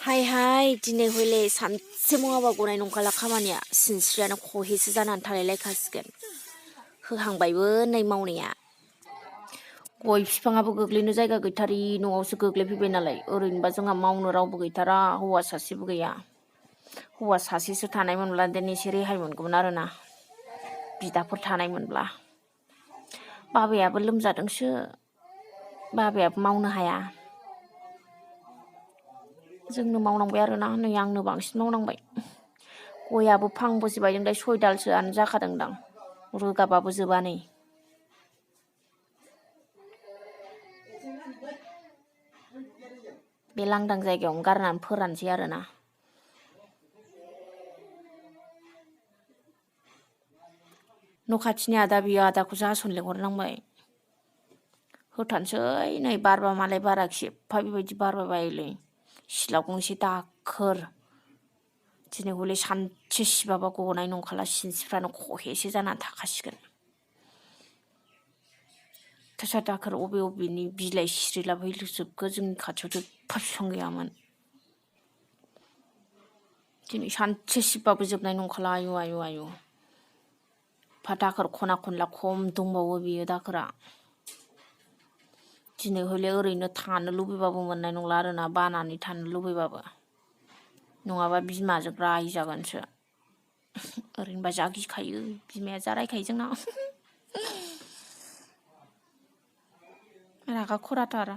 हाय दिनै हयले सानसे मावाबा गनाय नंखाला खामानिया सिनस्रियानो खहेसो जानानै थालायलायखासिगोन होहांबायबो नै मावनाया गय बिफाङाबो गोग्लैनो जायगा गैथारि न'आवसो गोग्लैफैबाय नालाय ओरैनोबा जोंहा मावनो रावबो गैथारा हौवा सासेबो गैया हौवा सासेसो थानायमोनब्ला देन एसे रेहाय मोनगौमोन आरोना बिदाफोर थानायमोनब्ला बाबायाबो लोमजादोंसो बाबायाबो मावनो हाया जोंनो मावनांबाय आरोना नै आंनो बांसिन मावनांबाय गयाबो फांबोसे बायदों दाय 6 दालसोआनो जाखादोंदां रोगाबाबो जोबा नै बे लांदां जायगायावनो गारनानै फोरानसै आरोना न' खाथिनि आदा बियो आदाखौसो हास'नो लेंहरनांबाय होथारसै नै बारबा मालाय बाराखि एफा बेबायदि बारबाय बायोलै सिला गंसे दाखोर दिनै हले सानसे सिबाबा गनाय नंखाला सिनस्रिफ्रानो खहेसो जानानै थाखासिगोन थोसा दाखोर अबेनि बिलाइ सिरिलाबायजोबखो जोंनि खाथियावथ' एफा बिफां गैयामोन दिनै सानसे सिबाबो जोबनाय नंखाला आयु आयु आयु एफा दाखोर खना खनला खम दंबावो बियो दाखोरा दिनै हले ओरैनो थानो लुबैबाबो मोननाय नंला आरोना बानानै थानो लुबैबाबो नङाबा बिमाजों रायजागोनसो ओरैनोबा जा गिखायो बिमाया जा रायखायो जोंना रागा खराथार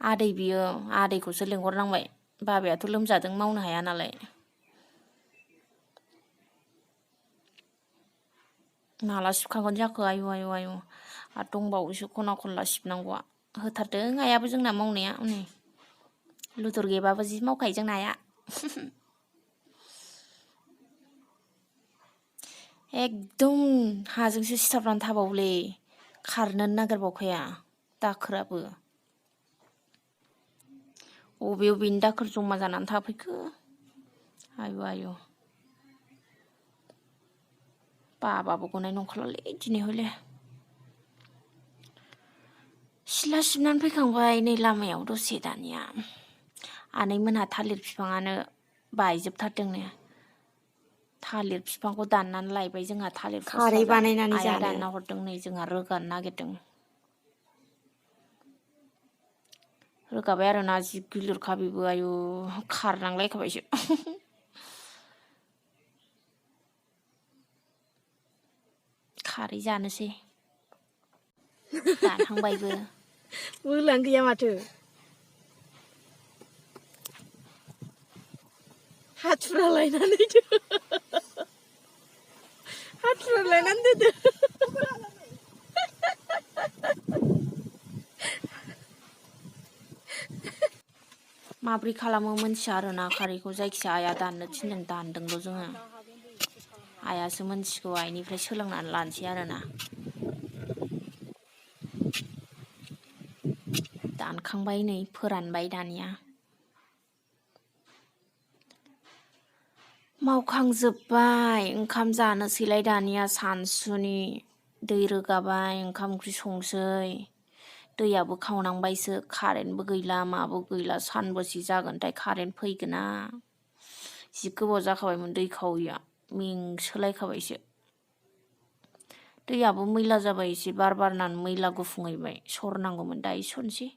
आदै बियो आदैखौसो लेंहरनांबाय बाबायाथ' लोमजादों मावनो हाया नालाय माला सिबखांगोन जाखो आयु आयु आयु आरो दंबावोसो खना खनला सिबनांगौआ होथारदों आइयाबो जोंना मावनाया नै लुदुर गेबाबो जि मावखायो जोंना आइया एकदम हाजोंसो सिथाबनानै थाबावोलै खारनोनो नागिरबावखाया दाखोराबो अबेनि दाखोर जमा जानानै थाफैखो आयु आयु बाबाबो गनाय नंखालालै दिनै हले सिला सिबनानै फैखांबाय नै लामायाव दसे दानिया आनैमोनहा थालिर बिफाङानो बायजोबथारदोंनो थालिर बिफांखौ दाननानै लायबाय जोंहा थालिर फस्ला जानो आइया दानना हरदों नै जोंहा रोगानो नागिरदों रोगाबाय आरोना जि गिलिरखा बेबो आयु खारनांलायखाबायसो खारै जानोसै दानहांबायबो बोलां गैया माथो हाथुरा लायनानै दोदो माब्रै खालामो मोनथिया आरोना खारैखौ जायखिया आइया दाननो थिनदों दानदोंल' जोङो आइयासो मोनथिगौ आइनिफ्राय सोलोंनानै लानोसै आरोना दानखांबाय नै फोरानबाय दानिया मावखांजोब्बाय ओंखाम जानोसैलाय दानिया सानसुनि दै रोगाबाय ओंखाम ओंख्रि संसै दैयाबो खावनांबायसो कारेन्टबो गैला माबो गैला सानबेसे जागोनथाय कारेन्ट फैगोना जि गोबाव जाखाबायमोन दै खावैया मेंसोलायखाबायसो दैयाबो मैला जाबाय एसे बार बारनानै मैला गुफुंहैबाय सरनांगौमोन दायो सरनोसै